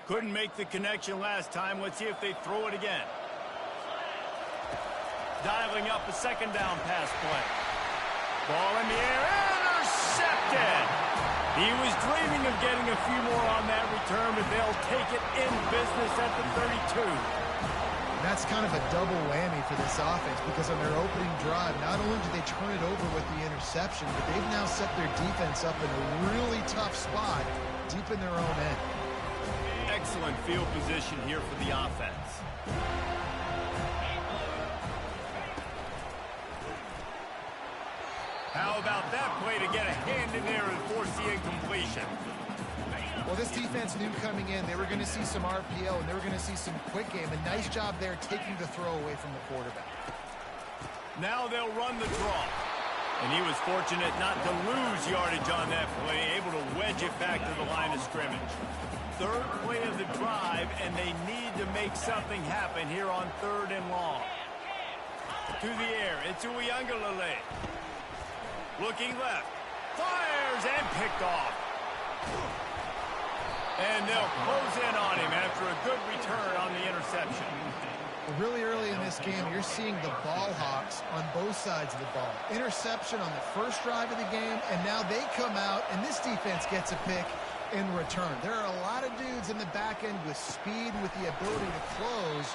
Couldn't make the connection last time. Let's see if they throw it again. Dialing up a second down pass play. Ball in the air, intercepted! He was dreaming of getting a few more on that return, but they'll take it in business at the 32. That's kind of a double whammy for this offense because on their opening drive, not only did they turn it over with the interception, but they've now set their defense up in a really tough spot deep in their own end. Excellent field position here for the offense. How about that play to get a hand in there and force the incompletion? Well, this defense knew coming in they were going to see some RPO and they were going to see some quick game. A nice job there taking the throw away from the quarterback. Now they'll run the draw. And he was fortunate not to lose yardage on that play, able to wedge it back to the line of scrimmage. Third play of the drive, and they need to make something happen here on 3rd and long. To the air, it's Uiagalelei. Looking left, fires and picked off. And they'll close in on him after a good return on the interception. Really early in this game, you're seeing the ball hawks on both sides of the ball. Interception on the first drive of the game, and now they come out, and this defense gets a pick in return. There are a lot of dudes in the back end with speed, with the ability to close.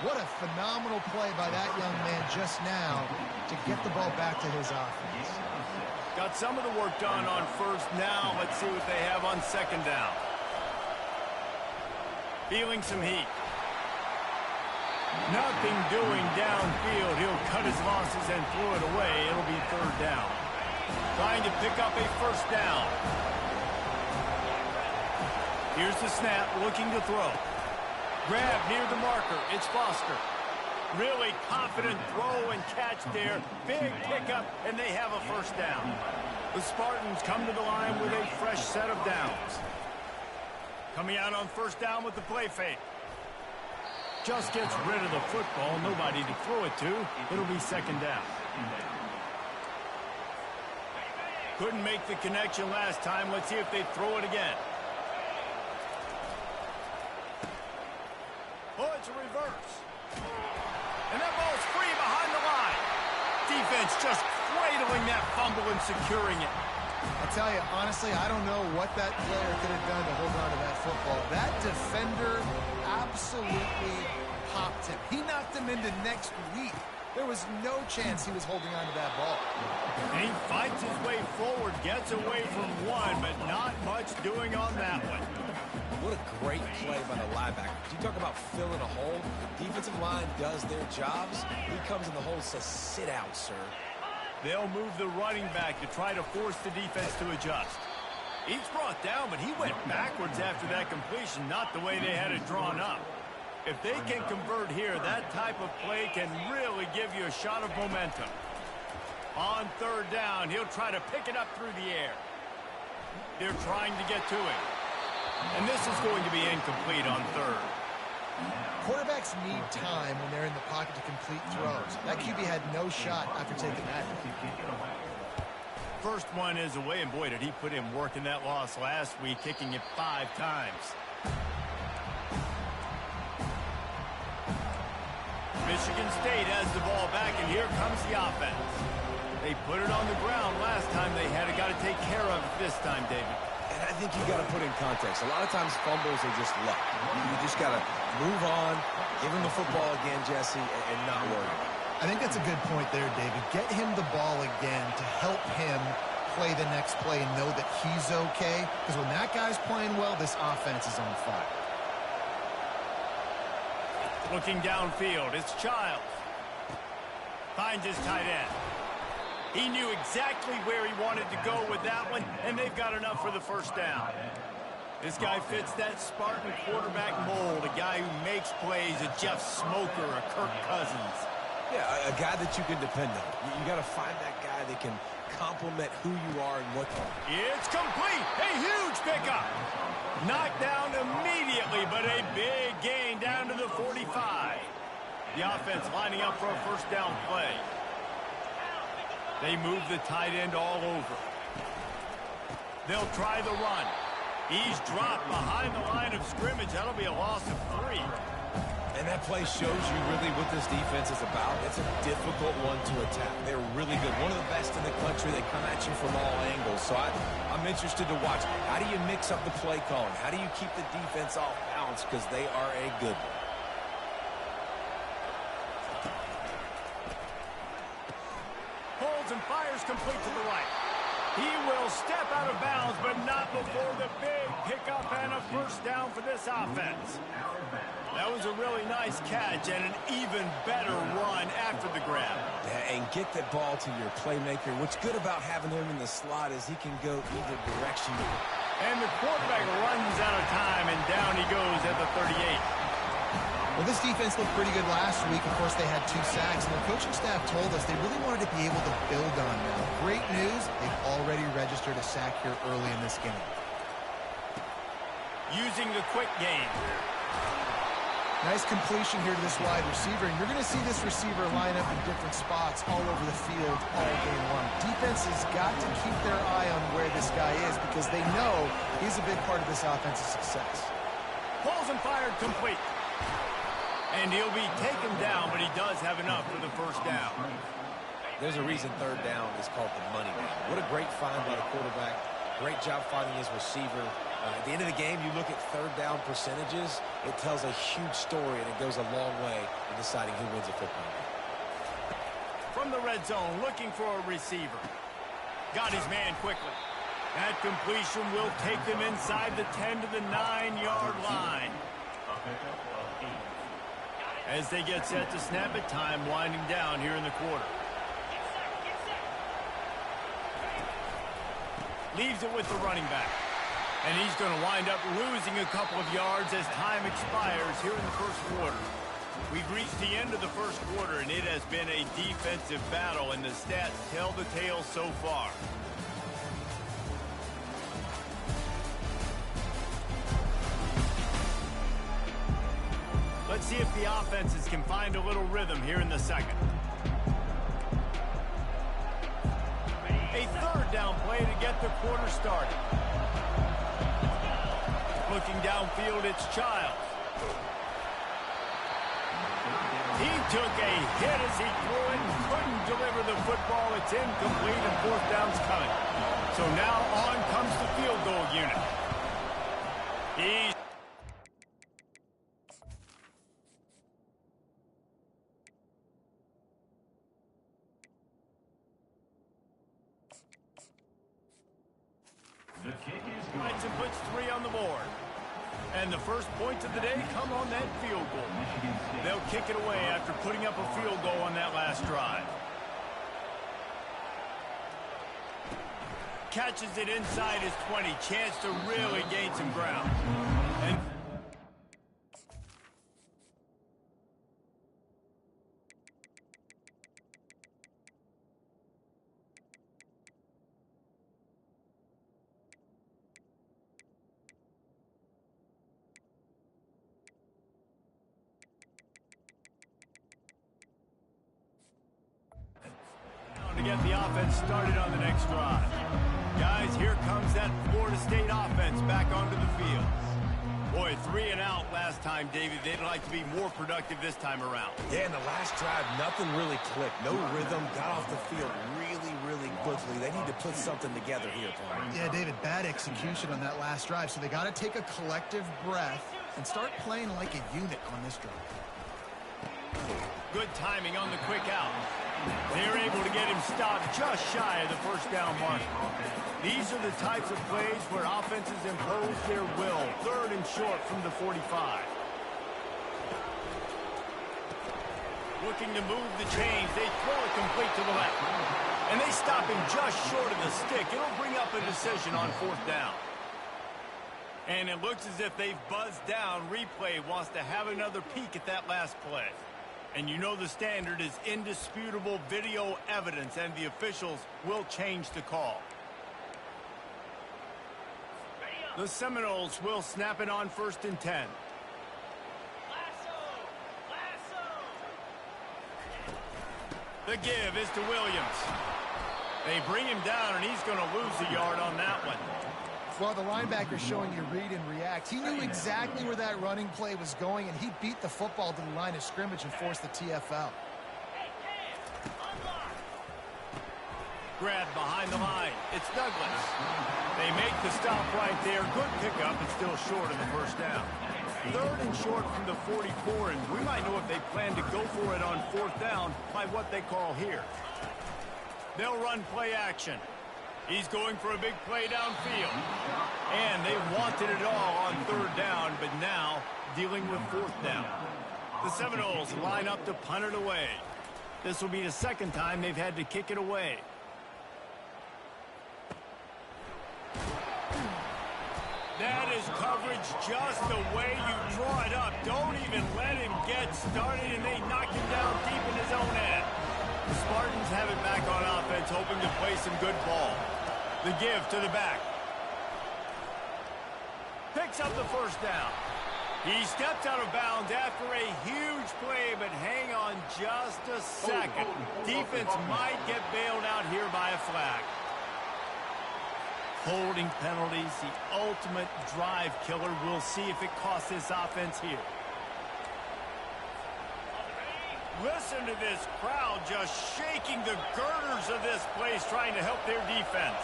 What a phenomenal play by that young man just now to get the ball back to his offense. Got some of the work done on first. Now let's see what they have on second down. Feeling some heat. Nothing doing downfield. He'll cut his losses and throw it away. It'll be 3rd down. Trying to pick up a first down. Here's the snap, looking to throw. Grab near the marker. It's Foster. Really confident throw and catch there. Big pickup, and they have a first down. The Spartans come to the line with a fresh set of downs. Coming out on first down with the play fake. Just gets rid of the football. Nobody to throw it to. It'll be 2nd down. Couldn't make the connection last time. Let's see if they throw it again. Oh, it's a reverse. And that ball's free behind the line. Defense just cradling that fumble and securing it. I'll tell you, honestly, I don't know what that player could have done to hold on to that football. That defender absolutely popped him. He knocked him into next week. There was no chance he was holding on to that ball. And he fights his way forward, gets away from one, but not much doing on that one. What a great play by the linebacker. You talk about filling a hole. Defensive line does their jobs. He comes in the hole and says, sit out, sir. They'll move the running back to try to force the defense to adjust. He's brought down, but he went backwards after that completion, not the way they had it drawn up. If they can convert here, that type of play can really give you a shot of momentum. On 3rd down, he'll try to pick it up through the air. They're trying to get to it. And this is going to be incomplete on 3rd. Quarterbacks need time when they're in the pocket to complete throws. That QB had no shot after taking that. First one is away, and boy, did he put in work in that loss last week, kicking it 5 times. Michigan State has the ball back, and here comes the offense. They put it on the ground last time. They had got to take care of it this time, David. And I think you got to put in context. A lot of times fumbles are just luck. You just got to move on, give him the football again, Jesse, and not worry about it. I think that's a good point there, David. Get him the ball again to help him play the next play and know that he's okay. Because when that guy's playing well, this offense is on fire. Looking downfield, it's Childs. Finds his tight end. He knew exactly where he wanted to go with that one, and they've got enough for the first down. This guy fits that Spartan quarterback mold, a guy who makes plays, a Jeff Smoker, a Kirk Cousins. Yeah, a guy that you can depend on. You got to find that guy that can complement who you are and what you are. It's complete. A huge pickup. Knocked down immediately, but a big gain down to the 45. The offense lining up for a first down play. They move the tight end all over. They'll try the run. He's dropped behind the line of scrimmage. That'll be a loss of 3. And that play shows you really what this defense is about. It's a difficult one to attack. They're really good. One of the best in the country. They come at you from all angles. So I'm interested to watch. How do you mix up the play calling? How do you keep the defense off balance? Because they are a good one. Pulls and fires complete to the right. He will step out of bounds, but not before the big pickup and a first down for this offense. That was a really nice catch and an even better run after the grab. Yeah, and get the ball to your playmaker. What's good about having him in the slot is he can go either direction. And the quarterback runs out of time, and down he goes at the 38. Well, this defense looked pretty good last week. Of course, they had 2 sacks, and the coaching staff told us they really wanted to be able to build on that. Great news, they've already registered a sack here early in this game. Using the quick game. Nice completion here to this wide receiver, and you're going to see this receiver line up in different spots all over the field all game long. Defense has got to keep their eye on where this guy is because they know he's a big part of this offense's success. Pulls and fired complete. And he'll be taken down, but he does have enough for the first down. There's a reason third down is called the money down. What a great find by the quarterback. Great job finding his receiver. At the end of the game, you look at third down percentages. It tells a huge story, and it goes a long way in deciding who wins a football game. From the red zone, looking for a receiver. Got his man quickly. That completion will take them inside the 10 to the 9-yard line. As they get set to snap it, time winding down here in the quarter. Leaves it with the running back. And he's going to wind up losing a couple of yards as time expires here in the first quarter. We've reached the end of the first quarter, and it has been a defensive battle, and the stats tell the tale so far. Let's see if the offenses can find a little rhythm here in the second. A third down play to get the quarter started. Looking downfield, it's Childs. He took a hit as he threw it, couldn't deliver the football. It's incomplete, and fourth down's coming. So now on comes the field goal unit. And puts 3 on the board. And the first points of the day come on that field goal. They'll kick it away after putting up a field goal on that last drive. Catches it inside his 20. Chance to really gain some ground. And to get the offense started on the next drive. Guys, here comes that Florida State offense back onto the field. Boy, 3 and out last time, David. They'd like to be more productive this time around. Yeah, in the last drive, nothing really clicked. No rhythm, got off the field really quickly. They need to put something together here, Paul. Yeah, David, bad execution on that last drive, so they got to take a collective breath and start playing like a unit on this drive. Good timing on the quick out. They're able to get him stopped just shy of the first down mark. These are the types of plays where offenses impose their will. Third and short from the 45. Looking to move the chains. They throw it complete to the left. And they stop him just short of the stick. It'll bring up a decision on fourth down. And it looks as if they've buzzed down. Replay wants to have another peek at that last play. And you know the standard is indisputable video evidence, and the officials will change the call. The Seminoles will snap it on 1st and 10. The give is to Williams. They bring him down, and he's going to lose a yard on that one. Well, the linebacker showing you read and react. He knew exactly where that running play was going, and he beat the football to the line of scrimmage and forced the TFL. Grab behind the line. It's Douglas. They make the stop right there. Good pickup, but still short of the first down. 3rd and short from the 44, and we might know if they plan to go for it on 4th down by what they call here. They'll run play action. He's going for a big play downfield. And they wanted it all on 3rd down, but now dealing with 4th down. The Seminoles line up to punt it away. This will be the 2nd time they've had to kick it away. That is coverage just the way you draw it up. Don't even let him get started, and they knock him down deep in his own end. The Spartans have it back on offense, hoping to play some good ball. The give to the back. Picks up the first down. He steps out of bounds after a huge play, but hang on just a second. Defense might get bailed out here by a flag. Holding penalties, the ultimate drive killer. We'll see if it costs this offense here. Listen to this crowd just shaking the girders of this place, trying to help their defense.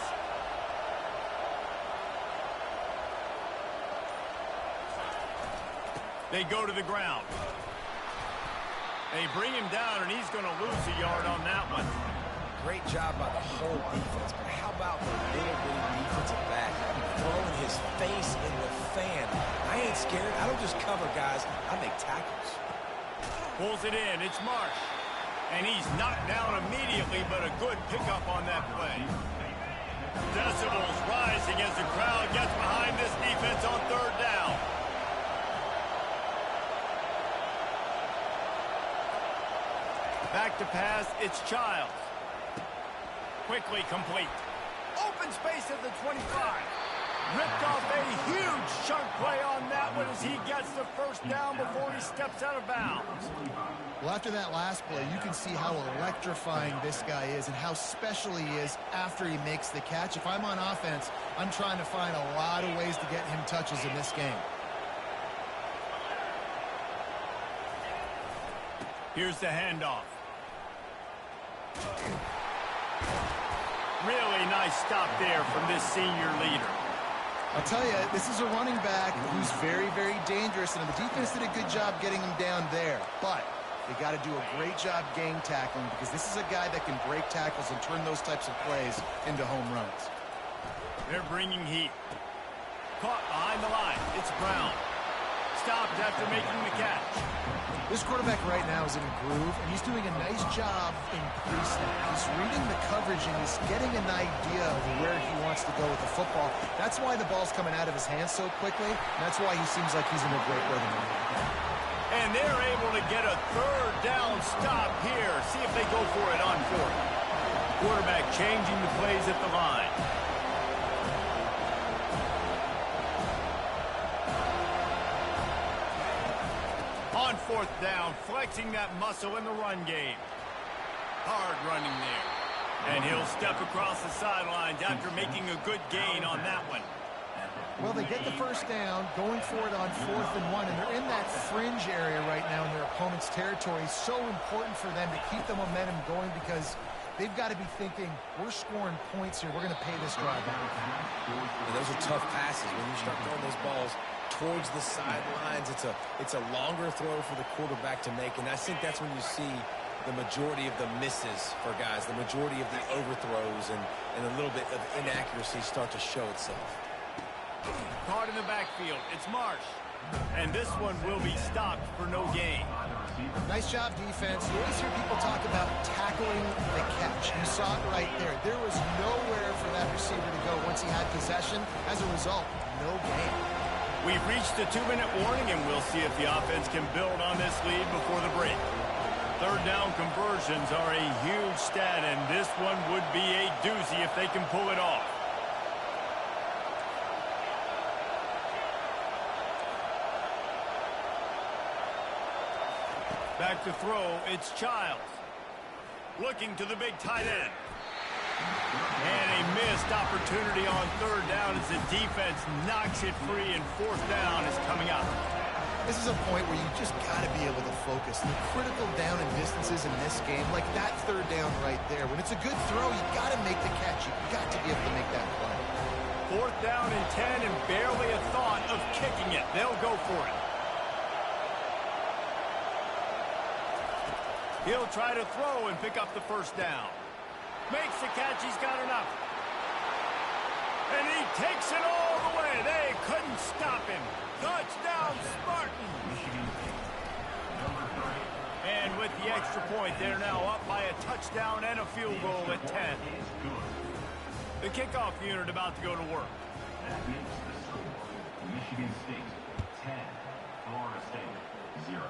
They go to the ground. They bring him down, and he's going to lose a yard on that one. Great job by the whole defense, but how about the little bitty defensive back throwing his face in the fan? I ain't scared. I don't just cover guys. I make tackles. Pulls it in. It's Marsh. And he's knocked down immediately, but a good pickup on that play. Decibels rising as the crowd gets behind this defense on 3rd down. Back to pass. It's Childs. Quickly complete. Open space at the 25. Ripped off a huge chunk play on that one as he gets the first down before he steps out of bounds. Well, after that last play, you can see how electrifying this guy is and how special he is after he makes the catch. If I'm on offense, I'm trying to find a lot of ways to get him touches in this game. Here's the handoff. Really nice stop there from this senior leader. I'll tell you, this is a running back who's very, very dangerous, and the defense did a good job getting him down there. But they got to do a great job game tackling, because this is a guy that can break tackles and turn those types of plays into home runs. They're bringing heat. Caught behind the line. It's Brown. Stopped after making the catch. This quarterback right now is in a groove, and he's doing a nice job in pre-snap. He's reading the coverage, and he's getting an idea of where he wants to go with the football. That's why the ball's coming out of his hands so quickly, and that's why he seems like he's in a great rhythm. And they're able to get a 3rd down stop here. See if they go for it on 4th. Quarterback changing the plays at the line. On 4th down, flexing that muscle in the run game. Hard running there. And he'll step across the sidelines after making a good gain on that one. Well, they get the first down, going for it on 4th and 1, and they're in that fringe area right now in their opponent's territory. So important for them to keep the momentum going, because they've got to be thinking, we're scoring points here. We're going to pay this drive back. And those are tough passes. When you start throwing those balls towards the sidelines, it's a longer throw for the quarterback to make, and I think that's when you see the majority of the misses for guys, the majority of the overthrows and a little bit of inaccuracy start to show itself. Caught in the backfield. It's Marsh. And this one will be stopped for no gain. Nice job, defense. You always hear people talk about tackling the catch. You saw it right there. There was nowhere for that receiver to go once he had possession. As a result, no gain. We've reached the 2-minute warning, and we'll see if the offense can build on this lead before the break. 3rd down conversions are a huge stat, and this one would be a doozy if they can pull it off. Back to throw, it's Childs. Looking to the big tight end. And a missed opportunity on third down as the defense knocks it free, and fourth down is coming up. This is a point where you just got to be able to focus. The critical down and distances in this game, like that third down right there. When it's a good throw, you got to make the catch. You got to be able to make that play. Fourth down and 10, and barely a thought of kicking it. They'll go for it. He'll try to throw and pick up the first down. Makes the catch. He's got enough. And he takes it all the way. They couldn't stop him. Touchdown, Spartan. And with the extra point, they're now up by a touchdown and a field goal at 10. The kickoff unit about to go to work. That makes the score Michigan State 10, Florida State 0.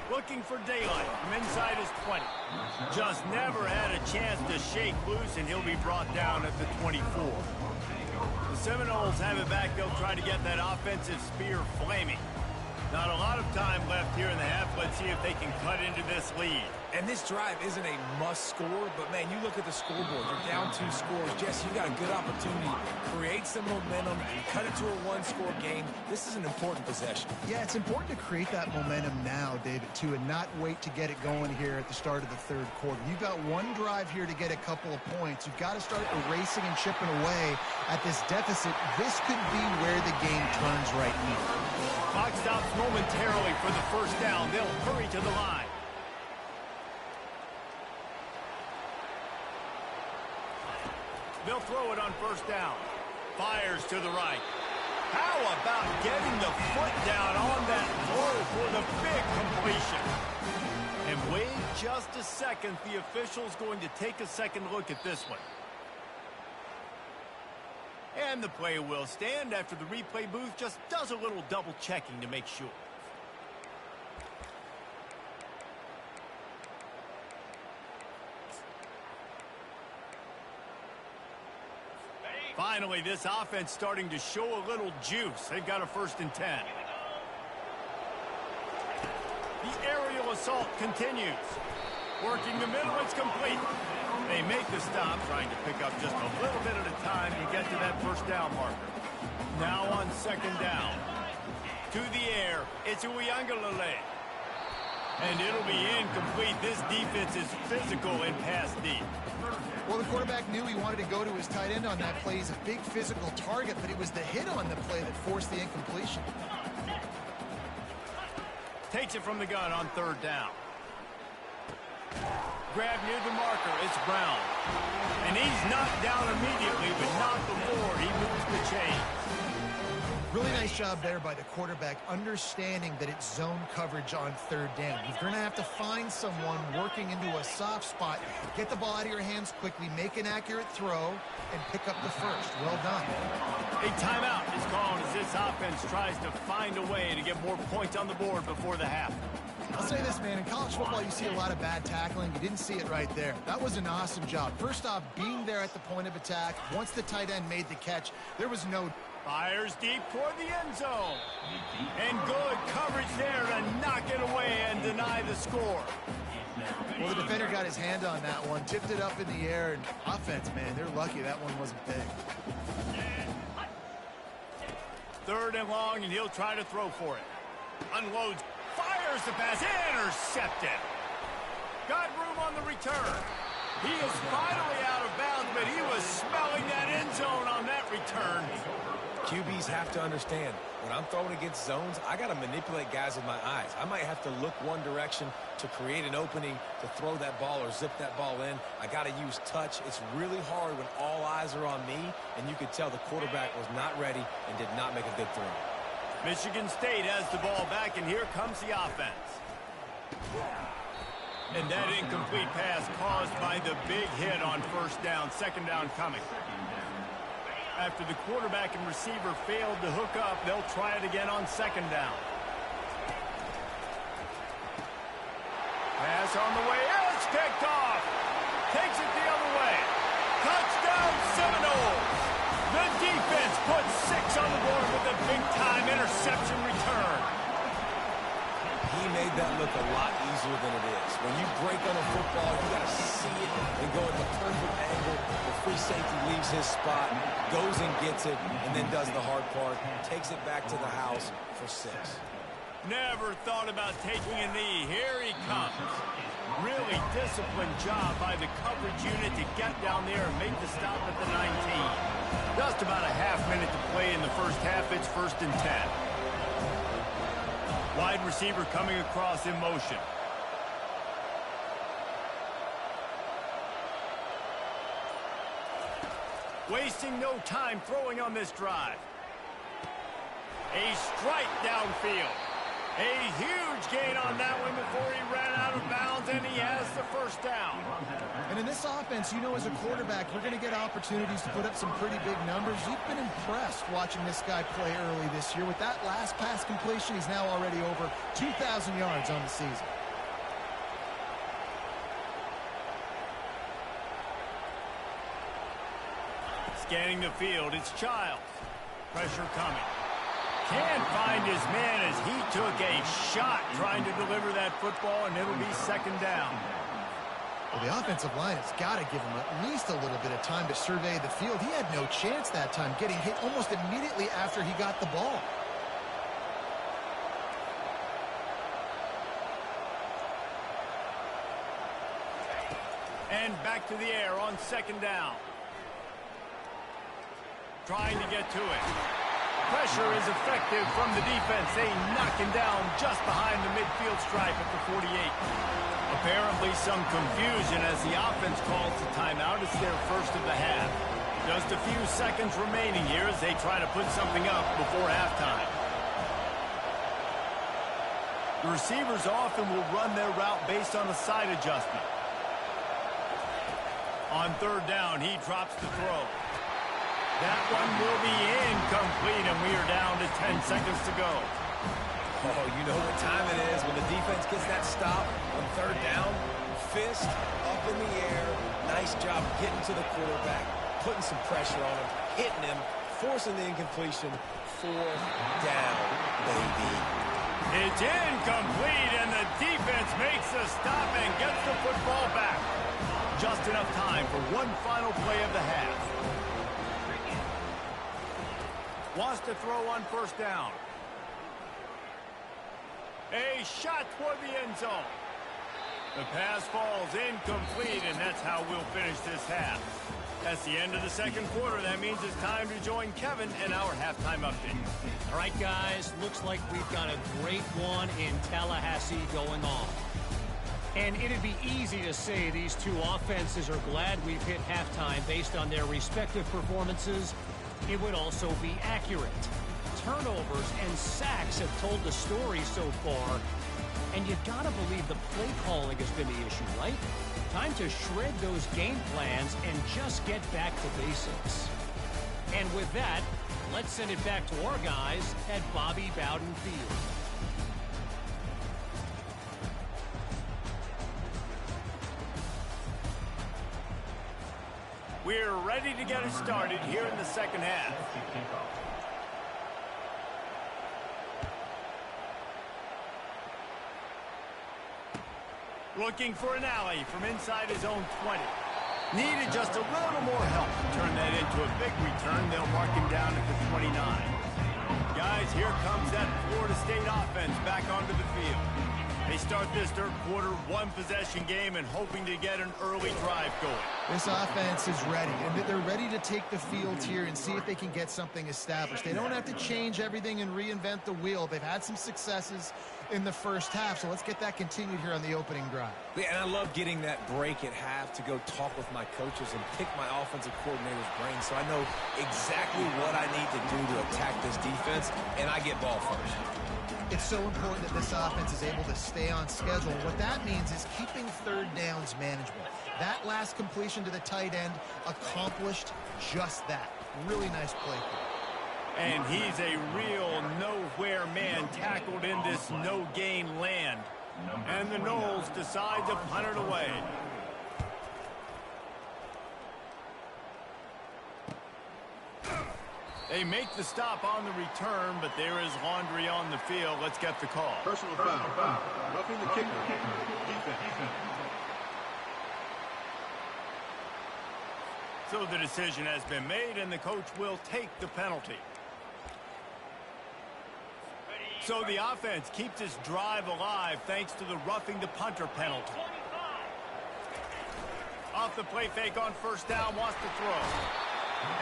Looking for daylight from inside his 20. Just never had a chance to shake loose, and he'll be brought down at the 24. The Seminoles have it back. They'll try to get that offensive spear flaming. Not a lot of time left here in the half. Let's see if they can cut into this lead. And this drive isn't a must score, but, man, you look at the scoreboard. You're down 2 scores. Jesse, you got a good opportunity. Create some momentum. Cut it to a one-score game. This is an important possession. Yeah, it's important to create that momentum now, David, too, and not wait to get it going here at the start of the third quarter. You've got one drive here to get a couple of points. You've got to start erasing and chipping away at this deficit. This could be where the game turns right now. Clock stops momentarily for the first down. They'll hurry to the line. They'll throw it on first down. Fires to the right. How about getting the foot down on that throw for the big completion? And wait just a second. The official's going to take a second look at this one. And the play will stand after the replay booth just does a little double checking to make sure. Finally, this offense starting to show a little juice. They've got a 1st and 10. The aerial assault continues. Working the middle, it's complete. They make the stop, trying to pick up just a little bit at a time to get to that first down marker. Now on 2nd down. To the air, it's Uyangalele. And it'll be incomplete. This defense is physical and pass deep. Well, the quarterback knew he wanted to go to his tight end on that play. He's a big physical target, but it was the hit on the play that forced the incompletion. Takes it from the gun on 3rd down. Grab near the marker. It's Brown. And he's knocked down immediately, but not before he moves the chains. Really nice job there by the quarterback, understanding that it's zone coverage on 3rd down. You're going to have to find someone working into a soft spot, get the ball out of your hands quickly, make an accurate throw, and pick up the first. Well done. A timeout is called as this offense tries to find a way to get more points on the board before the half. I'll say this, man. In college football, you see a lot of bad tackling. You didn't see it right there. That was an awesome job. First off, being there at the point of attack. Once the tight end made the catch, there was no... Fires deep toward the end zone. And good coverage there to knock it away and deny the score. Well, the defender got his hand on that one, tipped it up in the air, and offense, man, they're lucky that one wasn't big. 3rd and long, and he'll try to throw for it. Unloads, fires the pass, intercepted. Got room on the return. He is finally out of bounds, but he was smelling that end zone on that return. QBs have to understand, when I'm throwing against zones, I got to manipulate guys with my eyes. I might have to look one direction to create an opening to throw that ball or zip that ball in. I got to use touch. It's really hard when all eyes are on me, and you could tell the quarterback was not ready and did not make a good throw. Michigan State has the ball back, and here comes the offense. And that incomplete pass caused by the big hit on 1st down. 2nd down coming. After the quarterback and receiver failed to hook up, they'll try it again on 2nd down. Pass on the way. It's picked off. Takes it the other way. Touchdown Seminoles. The defense puts 6 on the board with a big-time interception return. He made that look a lot easier than it is. When you break on a football, you got to see it and go at the perfect angle. safety leaves his spot, goes and gets it, and then does the hard part, takes it back to the house for 6. Never thought about taking a knee. Here he comes. Really disciplined job by the coverage unit to get down there and make the stop at the 19. Just about a half minute to play in the first half. It's 1st and 10. Wide receiver coming across in motion. Wasting no time throwing on this drive. A strike downfield. A huge gain on that one before he ran out of bounds, and he has the first down. And in this offense, you know, as a quarterback, you're going to get opportunities to put up some pretty big numbers. You've been impressed watching this guy play early this year. With that last pass completion, he's now already over 2,000 yards on the season. Scanning the field, it's Childs. Pressure coming. Can't find his man as he took a shot trying to deliver that football, and it'll be 2nd down. Well, the offensive line has got to give him at least a little bit of time to survey the field. He had no chance that time, getting hit almost immediately after he got the ball. And back to the air on 2nd down. Trying to get to it. Pressure is effective from the defense. They knock him down just behind the midfield stripe at the 48. Apparently some confusion as the offense calls the timeout. It's their first of the half. Just a few seconds remaining here as they try to put something up before halftime. The receivers often will run their route based on a side adjustment. On 3rd down, he drops the throw. That one will be incomplete, and we are down to 10 seconds to go. Oh, you know what time it is when the defense gets that stop on 3rd down. Fist up in the air. Nice job getting to the quarterback, putting some pressure on him, hitting him, forcing the incompletion. 4th down, baby. It's incomplete, and the defense makes the stop and gets the football back. Just enough time for one final play of the half. Wants to throw on 1st down. A shot toward the end zone. The pass falls incomplete, and that's how we'll finish this half. That's the end of the 2nd quarter. That means it's time to join Kevin in our halftime update. All right, guys, looks like we've got a great one in Tallahassee going on. And it'd be easy to say these two offenses are glad we've hit halftime based on their respective performances. It would also be accurate. Turnovers and sacks have told the story so far. And you've got to believe the play calling has been the issue, right? Time to shred those game plans and just get back to basics. And with that, let's send it back to our guys at Bobby Bowden Field. We're ready to get it started here in the 2nd half. Looking for an alley from inside his own 20. Needed just a little more help to turn that into a big return. They'll mark him down at the 29. Guys, here comes that Florida State offense back onto the field. They start this 3rd quarter one-possession game and hoping to get an early drive going. This offense is ready, and they're ready to take the field here and see if they can get something established. They don't have to change everything and reinvent the wheel. They've had some successes in the first half, so let's get that continued here on the opening drive. Yeah, and I love getting that break at half to go talk with my coaches and pick my offensive coordinator's brain so I know exactly what I need to do to attack this defense, and I get ball first. It's so important that this offense is able to stay on schedule. What that means is keeping 3rd downs manageable. That last completion to the tight end accomplished just that. Really nice play. And he's a real nowhere man tackled in this no-gain land. And the Noles decide to punt it away. They make the stop on the return, but there is laundry on the field. Let's get the call. Personal foul. Roughing the kicker. Defense. So the decision has been made, and the coach will take the penalty. So the offense keeps its drive alive thanks to the roughing the punter penalty. Off the play fake on first down, wants to throw.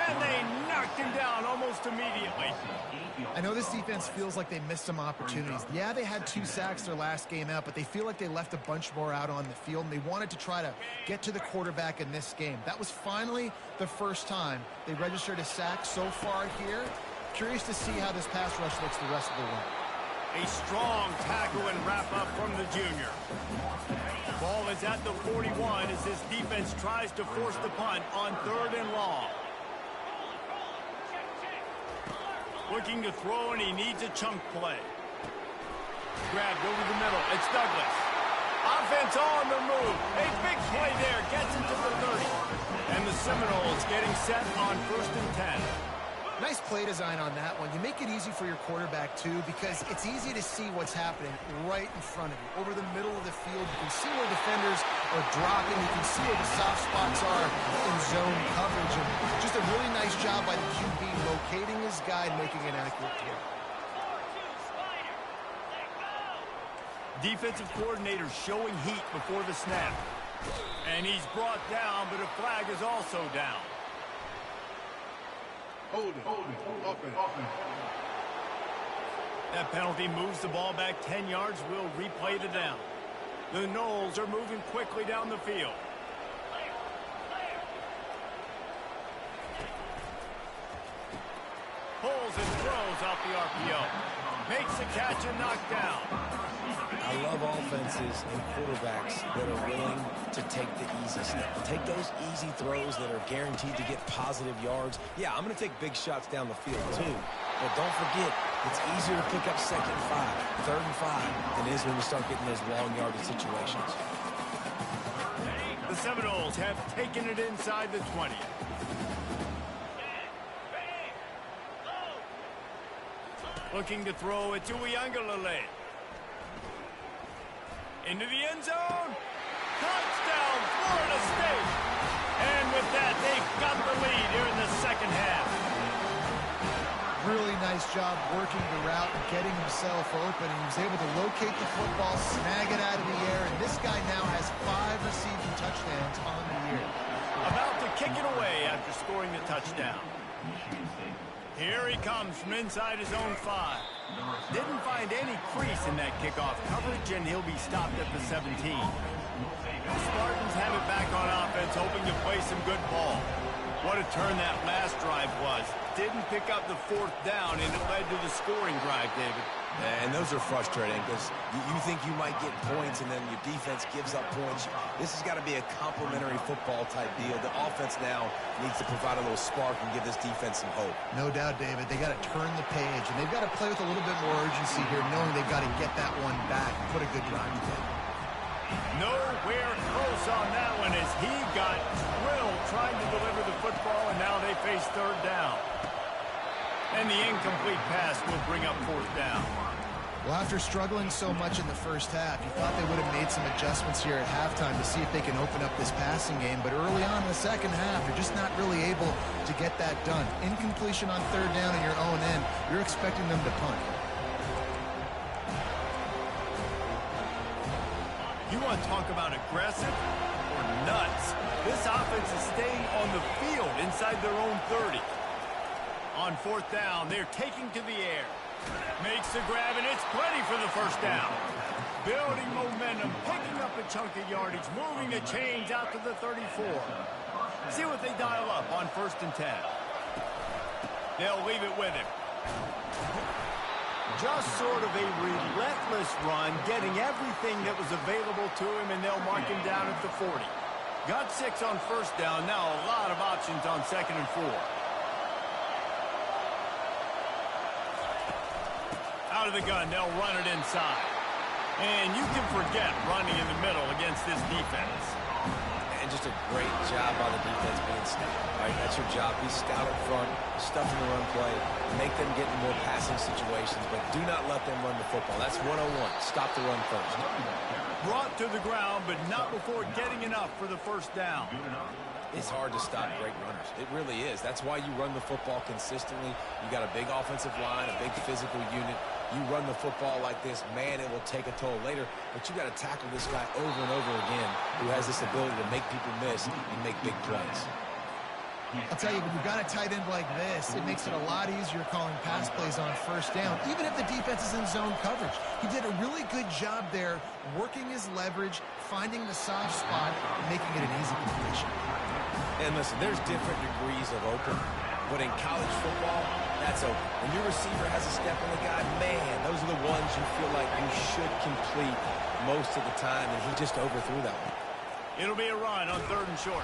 And they knocked him down almost immediately. I know this defense feels like they missed some opportunities. Yeah, they had 2 sacks their last game out, but they feel like they left a bunch more out on the field, and they wanted to try to get to the quarterback in this game. That was finally the first time they registered a sack so far here. Curious to see how this pass rush looks the rest of the way. A strong tackle and wrap-up from the junior. Ball is at the 41 as this defense tries to force the punt on 3rd and long. Looking to throw, and he needs a chunk play. Grabbed over the middle. It's Douglas. Offense on the move. A big play there. Gets into the 30. And the Seminoles getting set on 1st and 10. Nice play design on that one. You make it easy for your quarterback, too, because it's easy to see what's happening right in front of you. Over the middle of the field, you can see where defenders are dropping. You can see where the soft spots are in zone coverage. And just a really nice job by the QB locating his guy and making an accurate throw. Defensive coordinator showing heat before the snap. And he's brought down, but a flag is also down. Hold it. Offense. That penalty moves the ball back 10 yards. We'll replay the down. The Noles are moving quickly down the field. Pulls and throws off the RPO. Makes the catch and knocked down. I love offenses and quarterbacks that are willing to take the easy stuff. Take those easy throws that are guaranteed to get positive yards. Yeah, I'm going to take big shots down the field, too. But don't forget, it's easier to pick up 2nd and 5, 3rd and 5 than it is when you start getting those long yardage situations. The Seminoles have taken it inside the 20. Looking to throw it to Uiagalelei. Into the end zone. Touchdown, Florida State. And with that, they've got the lead here in the 2nd half. Really nice job working the route and getting himself open. And he was able to locate the football, snag it out of the air, and this guy now has 5 receiving touchdowns on the year. About to kick it away after scoring the touchdown. Here he comes from inside his own 5. Didn't find any crease in that kickoff coverage, and he'll be stopped at the 17. The Spartans have it back on offense, hoping to play some good ball. What a turn that last drive was. Didn't pick up the 4th down, and it led to the scoring drive, David. And those are frustrating because you think you might get points and then your defense gives up points. This has got to be a complementary football type deal. The offense now needs to provide a little spark and give this defense some hope. No doubt, David. They got to turn the page, and they've got to play with a little bit more urgency here, knowing they've got to get that one back and put a good drive together. Nowhere close on that one as he got drilled trying to deliver the football, and now they face 3rd down. And the incomplete pass will bring up 4th down. Well, after struggling so much in the first half, you thought they would have made some adjustments here at halftime to see if they can open up this passing game. But early on in the 2nd half, they're just not really able to get that done. Incompletion on 3rd down in your own end, you're expecting them to punt. You want to talk about aggressive or nuts? This offense is staying on the field inside their own 30. On 4th down, they're taking to the air. Makes the grab, and it's plenty for the 1st down. Building momentum, picking up a chunk of yardage, moving the chains out to the 34. See what they dial up on 1st and 10. They'll leave it with him. Just sort of a relentless run, getting everything that was available to him, and they'll mark him down at the 40. Got 6 on 1st down, now a lot of options on 2nd and 4. Out of the gun, they'll run it inside. And you can forget running in the middle against this defense. And just a great job by the defense being stout. Right? That's your job. Be stout up front, stuff in the run play, make them get in more passing situations, but do not let them run the football. That's 101. Stop the run first. Brought to the ground, but not before getting enough for the first down. It's hard to stop great runners. It really is. That's why you run the football consistently. You got a big offensive line, a big physical unit. You run the football like this, man, it will take a toll later. But you got to tackle this guy over and over again who has this ability to make people miss and make big plays. I'll tell you, when you've got a tight end like this, it makes it a lot easier calling pass plays on first down, even if the defense is in zone coverage. He did a really good job there, working his leverage, finding the soft spot, and making it an easy completion. And listen, there's different degrees of open, but in college football, that's open. When your receiver has a step on the guy, man, those are the ones you feel like you should complete most of the time, and he just overthrew that one. It'll be a run on 3rd and short.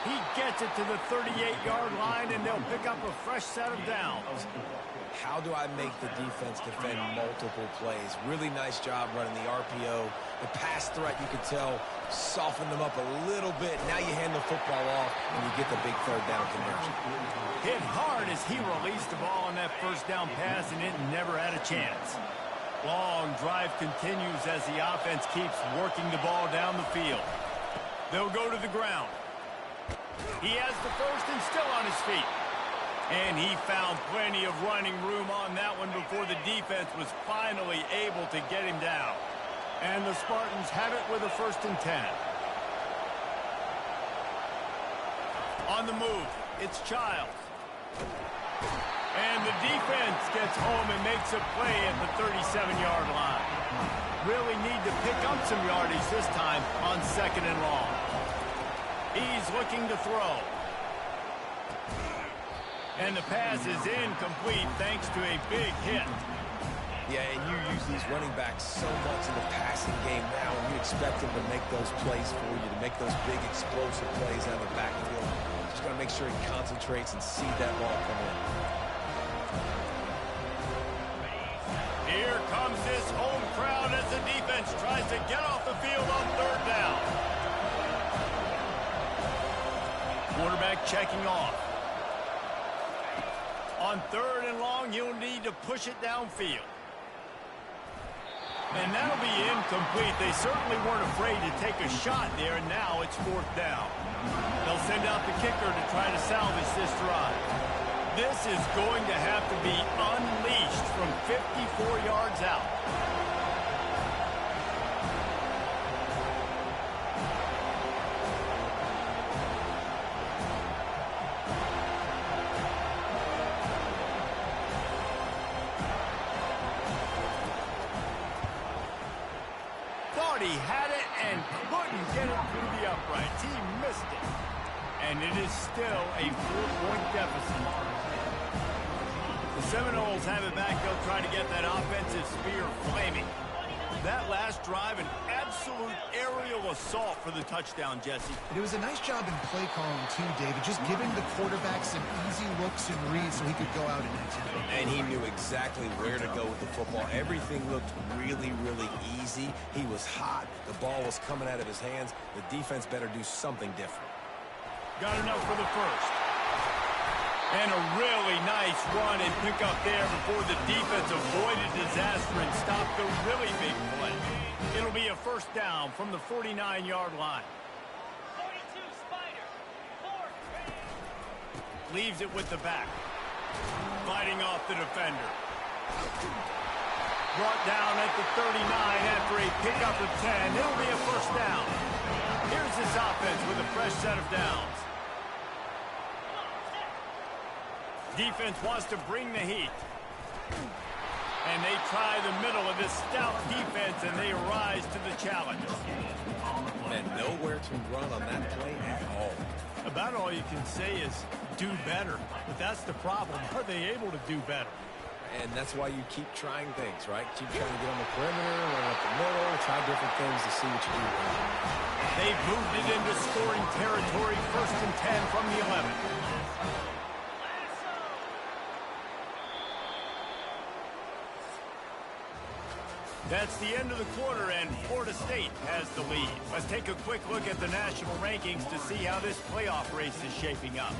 He gets it to the 38-yard line, and they'll pick up a fresh set of downs. How do I make the defense defend multiple plays? Really nice job running the RPO. The pass threat, you could tell, softened them up a little bit. Now you hand the football off, and you get the big 3rd down conversion. Hit hard as he released the ball on that first down pass, and it never had a chance. Long drive continues as the offense keeps working the ball down the field. They'll go to the ground. He has the first and still on his feet. And he found plenty of running room on that one before the defense was finally able to get him down. And the Spartans have it with a 1st and 10. On the move, it's Childs. And the defense gets home and makes a play at the 37-yard line. Really need to pick up some yardage this time on 2nd and long. He's looking to throw. And the pass is incomplete thanks to a big hit. Yeah, and you use these running backs so much in the passing game now, and you expect them to make those plays for you, to make those big explosive plays out of the backfield. Just got to make sure he concentrates and see that ball come in. Here comes this home crowd as the defense tries to get off the field on 3rd down. Quarterback checking off. On 3rd and long, you'll need to push it downfield. And that'll be incomplete. They certainly weren't afraid to take a shot there, and now it's 4th down. They'll send out the kicker to try to salvage this drive. This is going to have to be unleashed from 54 yards out. He had it and couldn't get it through the uprights. He missed it. And it is still a 4-point deficit. The Seminoles have it back. They'll try to get that offensive spear flaming. That last drive, an absolute aerial assault for the touchdown, Jesse. It was a nice job in play calling, too, David, just giving the quarterback some easy looks and reads so he could go out and execute. And he knew exactly where to go with the football. Everything looked really, really easy. He was hot. The ball was coming out of his hands. The defense better do something different. Got enough for the first. And a really nice run and pick up there before the defense avoided disaster and stopped the really big play. It'll be a 1st down from the 49-yard line. 42 Spider. 4. Leaves it with the back. Fighting off the defender. Brought down at the 39 after a pickup of 10. It'll be a 1st down. Here's this offense with a fresh set of downs. Defense wants to bring the heat. And they try the middle of this stout defense, and they rise to the challenge. Man, nowhere to run on that play at all. About all you can say is do better. But that's the problem. Are they able to do better? And that's why you keep trying things, right? Keep trying to get on the perimeter, run up the middle, try different things to see what you do. They've moved it into scoring territory. 1st and 10 from the 11. That's the end of the quarter, and Florida State has the lead. Let's take a quick look at the national rankings to see how this playoff race is shaping up.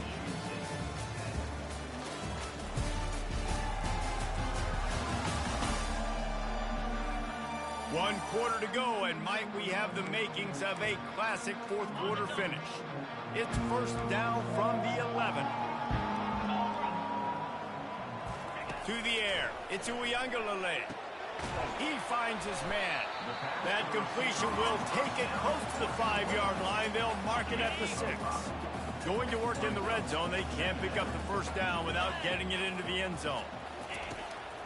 One quarter to go, and might we have the makings of a classic fourth quarter finish. It's first down from the 11. To the air. It's Uyangalele. He finds his man. That completion will take it close to the 5-yard line. They'll mark it at the 6. Going to work in the red zone. They can't pick up the first down without getting it into the end zone.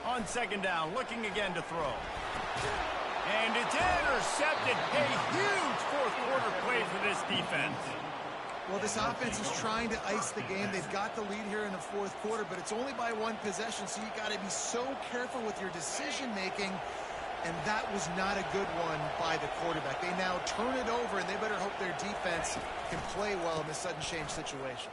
On second down, looking again to throw. And it's intercepted. A huge fourth quarter play for this defense. Well, this offense is trying to ice the game. They've got the lead here in the fourth quarter, but it's only by one possession, so you got to be so careful with your decision-making, and that was not a good one by the quarterback. They now turn it over, and they better hope their defense can play well in this sudden change situation.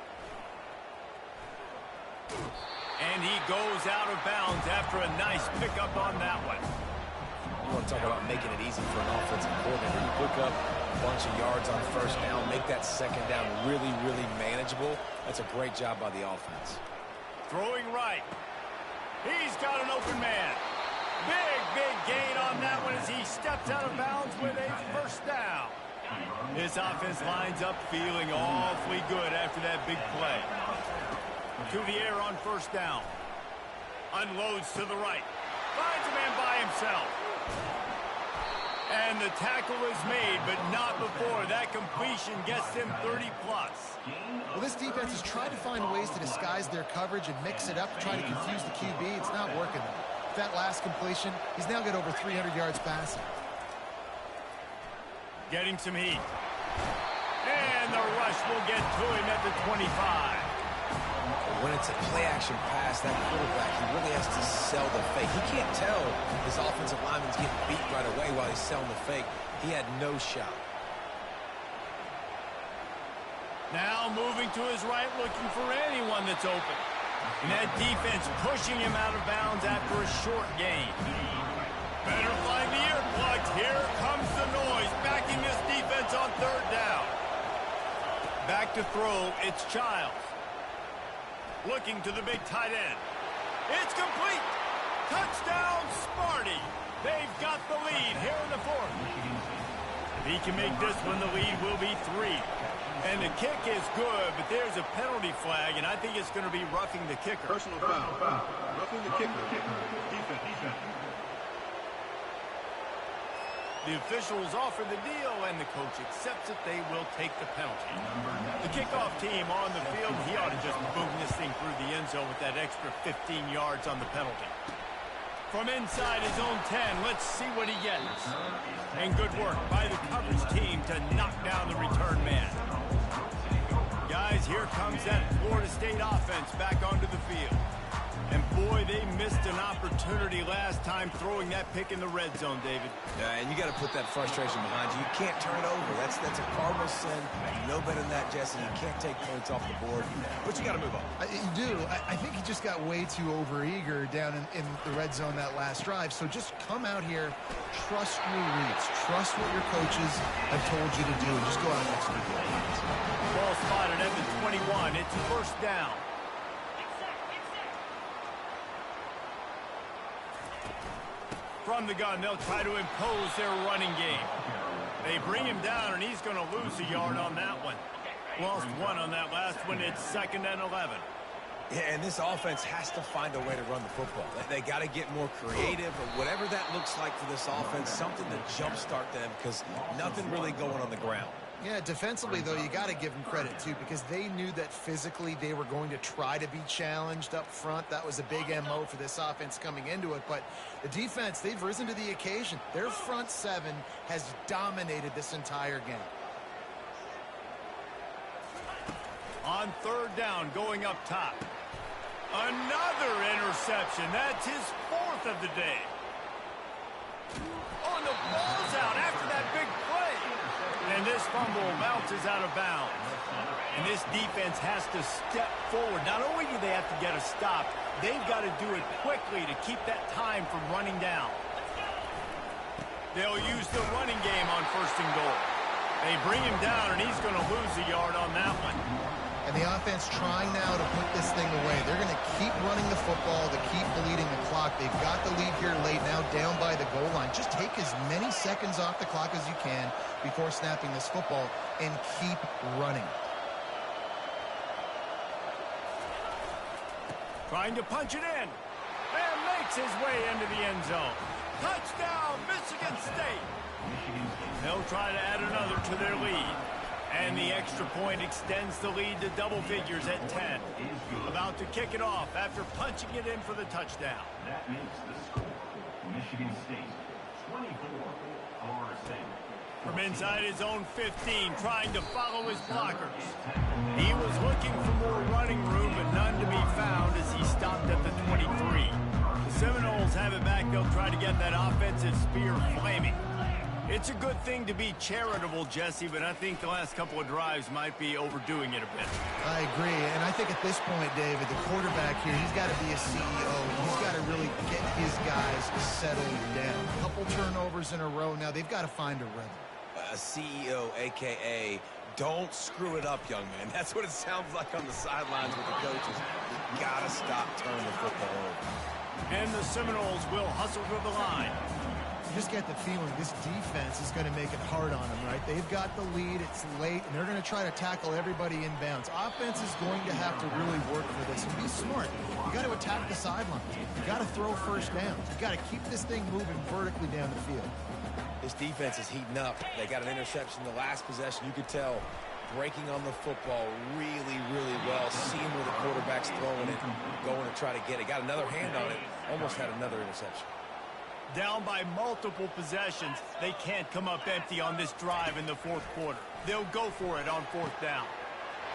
And he goes out of bounds after a nice pickup on that one. You want to talk about making it easy for an offensive coordinator. You pick up a bunch of yards on first down, make that second down really, really manageable. That's a great job by the offense. Throwing right. He's got an open man. Big gain on that one as he steps out of bounds with a first down. This offense lines up feeling awfully good after that big play. To the air on first down. Unloads to the right. Finds a man by himself. And the tackle is made, but not before. That completion gets them 30-plus. Well, this defense has tried to find ways to disguise their coverage and mix it up to try to confuse the QB. It's not working, though. That last completion, he's now got over 300 yards passing. Getting some heat. And the rush will get to him at the 25. When it's a play-action pass, that quarterback, he really has to sell the fake. He can't tell his offensive lineman's getting beat right away while he's selling the fake. He had no shot. Now moving to his right, looking for anyone that's open. And that defense pushing him out of bounds after a short gain. Better find the earplugs. Here comes the noise, backing this defense on third down. Back to throw, it's Childs. Looking to the big tight end. It's complete. Touchdown, Sparty. They've got the lead here in the fourth. If he can make this one, the lead will be 3. And the kick is good, but there's a penalty flag, and I think it's going to be roughing the kicker. Personal foul. Roughing the kicker. Defense. The officials offer the deal, and the coach accepts it. They will take the penalty. The kickoff team on the field, he ought to just boom this thing through the end zone with that extra 15 yards on the penalty. From inside his own 10, let's see what he gets. And good work by the coverage team to knock down the return man. Guys, here comes that Florida State offense back onto the field. And boy, they missed an opportunity last time throwing that pick in the red zone, David. Yeah, and you got to put that frustration behind you. You can't turn it over. That's a cardinal sin. You know better than that, Jesse. You can't take points off the board, but you got to move on. You do. I think he just got way too overeager down in the red zone that last drive. So just come out here, trust your reads, trust what your coaches have told you to do, and just go out and execute it. Ball spotted at the 21. It's first down. From the gun, they'll try to impose their running game. They bring him down, and he's going to lose a yard on that one. Lost 1 on that last one. It's 2nd and 11. Yeah, and this offense has to find a way to run the football. They got to get more creative, or whatever that looks like for this offense, something to jumpstart them, because nothing really going on the ground. Yeah, defensively, though, you got to give them credit, too, because they knew that physically they were going to try to be challenged up front. That was a big MO for this offense coming into it. But the defense, they've risen to the occasion. Their front 7 has dominated this entire game. On third down, going up top. Another interception. That's his 4th of the day. Oh, and the ball's out after that big play. And this fumble bounces out of bounds. And this defense has to step forward. Not only do they have to get a stop, they've got to do it quickly to keep that time from running down. They'll use the running game on 1st and goal. They bring him down, and he's going to lose a yard on that one. And the offense trying now to put this thing away. They're going to keep running the football to keep bleeding the clock. They've got the lead here late, now down by the goal line. Just take as many seconds off the clock as you can before snapping this football and keep running. Trying to punch it in. And makes his way into the end zone. Touchdown, Michigan State. They'll try to add another to their lead. And the extra point extends the lead to double figures at 10. About to kick it off after punching it in for the touchdown. That makes the score Michigan State 24, Florida State. From inside his own 15, trying to follow his blockers. He was looking for more running room, but none to be found as he stopped at the 23. The Seminoles have it back. They'll try to get that offensive spear flaming. It's a good thing to be charitable, Jesse, but I think the last couple of drives might be overdoing it a bit. I agree, and I think at this point, David, the quarterback here, he's got to be a CEO. He's got to really get his guys settled down. A couple turnovers in a row. Now they've got to find a rhythm. A CEO, a.k.a. don't screw it up, young man. That's what it sounds like on the sidelines with the coaches. You got to stop turning the football over. And the Seminoles will hustle to the line. You just get the feeling this defense is going to make it hard on them, right? They've got the lead, it's late, and they're going to try to tackle everybody inbounds. Offense is going to have to really work for this and be smart. You got to attack the sidelines. You got to throw first downs. You got to keep this thing moving vertically down the field. This defense is heating up. They got an interception the last possession. You could tell breaking on the football really, really well, seeing where the quarterback's throwing it, going to try to get it. Got another hand on it, almost had another interception. Down by multiple possessions, they can't come up empty on this drive in the 4th quarter. They'll go for it on 4th down.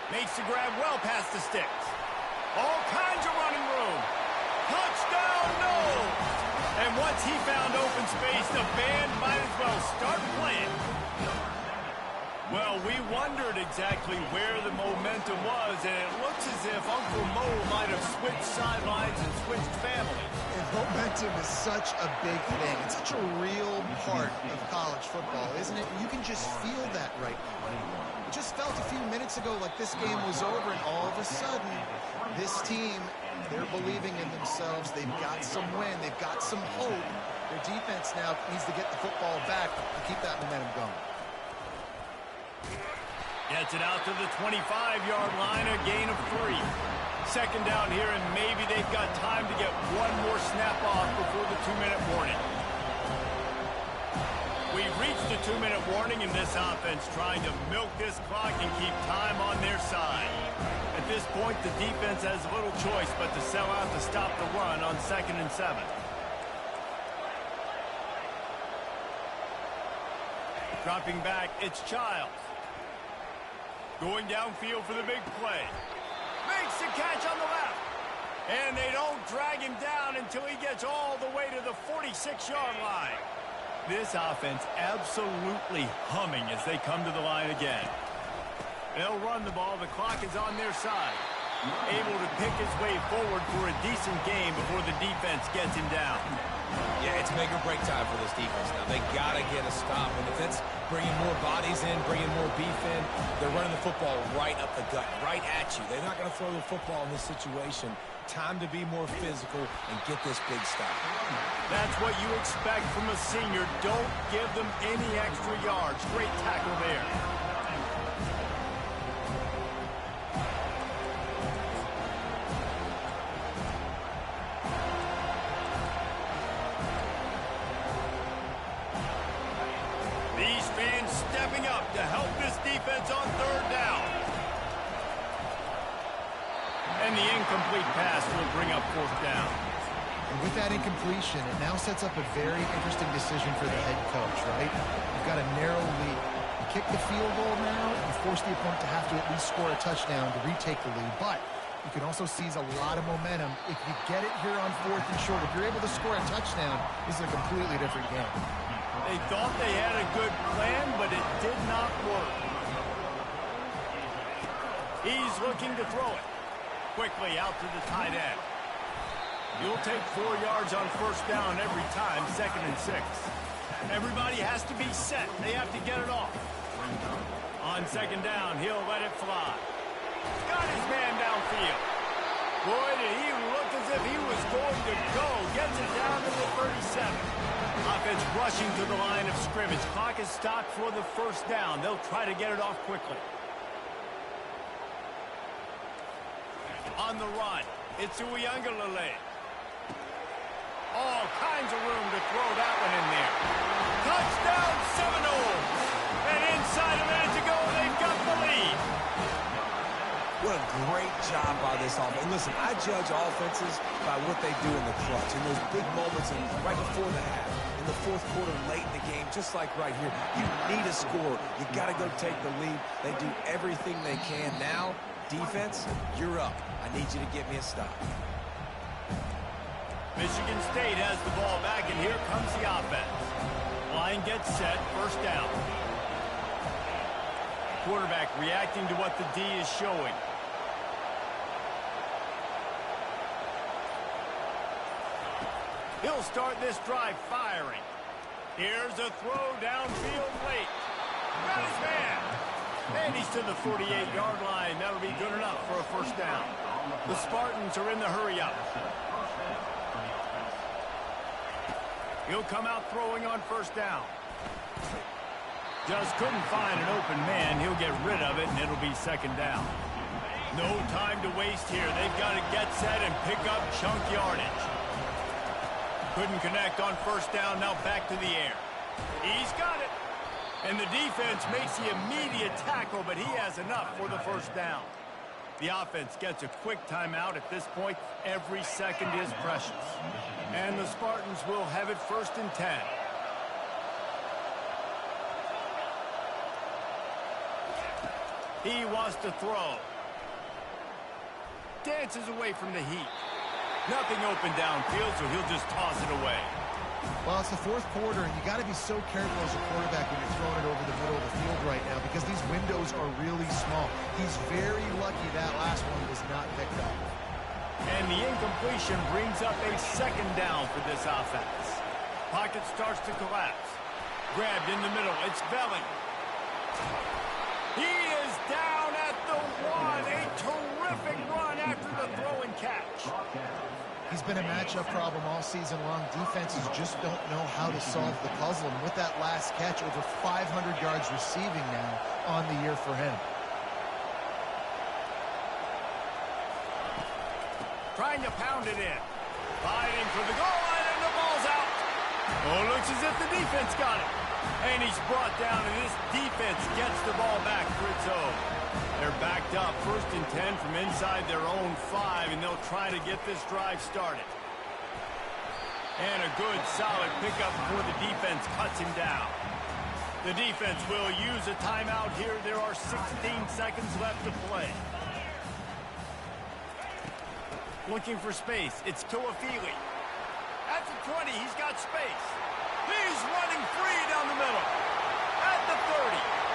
Makes the grab well past the sticks. All kinds of running room. Touchdown, no! And once he found open space, the band might as well start playing. Well, we wondered exactly where the momentum was, and it looks as if Uncle Mo might have switched sidelines and switched family. And momentum is such a big thing. It's such a real part of college football, isn't it? You can just feel that right now. It just felt a few minutes ago like this game was over, and all of a sudden, this team, they're believing in themselves. They've got some wind. They've got some hope. Their defense now needs to get the football back to keep that momentum going. Gets it out to the 25-yard line, a gain of 3. 2nd down here, and maybe they've got time to get one more snap off before the 2-minute warning. We've reached the 2-minute warning, and this offense trying to milk this clock and keep time on their side. At this point, the defense has little choice but to sell out to stop the run on 2nd and 7. Dropping back, it's Childs. Going downfield for the big play. Makes the catch on the left. And they don't drag him down until he gets all the way to the 46-yard line. This offense absolutely humming as they come to the line again. They'll run the ball. The clock is on their side. Able to pick his way forward for a decent game before the defense gets him down. Yeah, it's make or break time for this defense now. They got to get a stop. And if it's bringing more bodies in, bringing more beef in, they're running the football right up the gut, right at you. They're not going to throw the football in this situation. Time to be more physical and get this big stop. That's what you expect from a senior. Don't give them any extra yards. Great tackle there. These fans stepping up to help this defense on 3rd down. And the incomplete pass will bring up 4th down. And with that incompletion, it now sets up a very interesting decision for the head coach, right? You've got a narrow lead. You kick the field goal now, you force the opponent to have to at least score a touchdown to retake the lead. But you can also seize a lot of momentum. If you get it here on 4th and short, if you're able to score a touchdown, this is a completely different game. They thought they had a good plan, but it did not work. He's looking to throw it. Quickly out to the tight end. You'll take 4 yards on 1st down every time, 2nd and 6. Everybody has to be set. They have to get it off. On second down, he'll let it fly. Got his man downfield. Boy, did he look as if he was going to go. Gets it down to the 37. Offense rushing to the line of scrimmage. Clock is stopped for the first down. They'll try to get it off quickly. On the run, it's Uiagalelei. All kinds of room to throw that one in there. Touchdown Seminoles! And inside a minute to go, they've got the lead. What a great job by this offense. And listen, I judge offenses by what they do in the clutch. In those big moments and right before the half, in the fourth quarter, late in the game, just like right here. You need a score. You got to go take the lead. They do everything they can. Now, defense, you're up. I need you to get me a stop. Michigan State has the ball back, and here comes the offense. Line gets set, first down. Quarterback reacting to what the D is showing. He'll start this drive firing. Here's a throw downfield late. Got his man. And he's to the 48-yard line. That'll be good enough for a first down. The Spartans are in the hurry-up. He'll come out throwing on first down. Just couldn't find an open man. He'll get rid of it, and it'll be second down. No time to waste here. They've got to get set and pick up chunk yardage. Couldn't connect on first down. Now back to the air. He's got it. And the defense makes the immediate tackle, but he has enough for the first down. The offense gets a quick timeout. At this point, every second is precious. And the Spartans will have it first and 10. He wants to throw. Dances away from the heat. Nothing open downfield, so he'll just toss it away. Well, it's the fourth quarter, and you got to be so careful as a quarterback when you're throwing it over the middle of the field right now because these windows are really small. He's very lucky that last one was not picked up. And the incompletion brings up a second down for this offense. Pocket starts to collapse. Grabbed in the middle. It's Velling. He is down at the 1. A terrific run after the throw and catch. He's been a matchup problem all season long. Defenses just don't know how to solve the puzzle. And with that last catch, over 500 yards receiving now on the year for him. Trying to pound it in. Fighting for the goal line, and the ball's out. Oh, looks as if the defense got it. And he's brought down, and this defense gets the ball back for its own. They're backed up, first and 10 from inside their own 5, and they'll try to get this drive started. And a good, solid pickup before the defense cuts him down. The defense will use a timeout here. There are 16 seconds left to play. Looking for space. It's Toafili. At the 20, he's got space. He's running free down the middle. At the 30.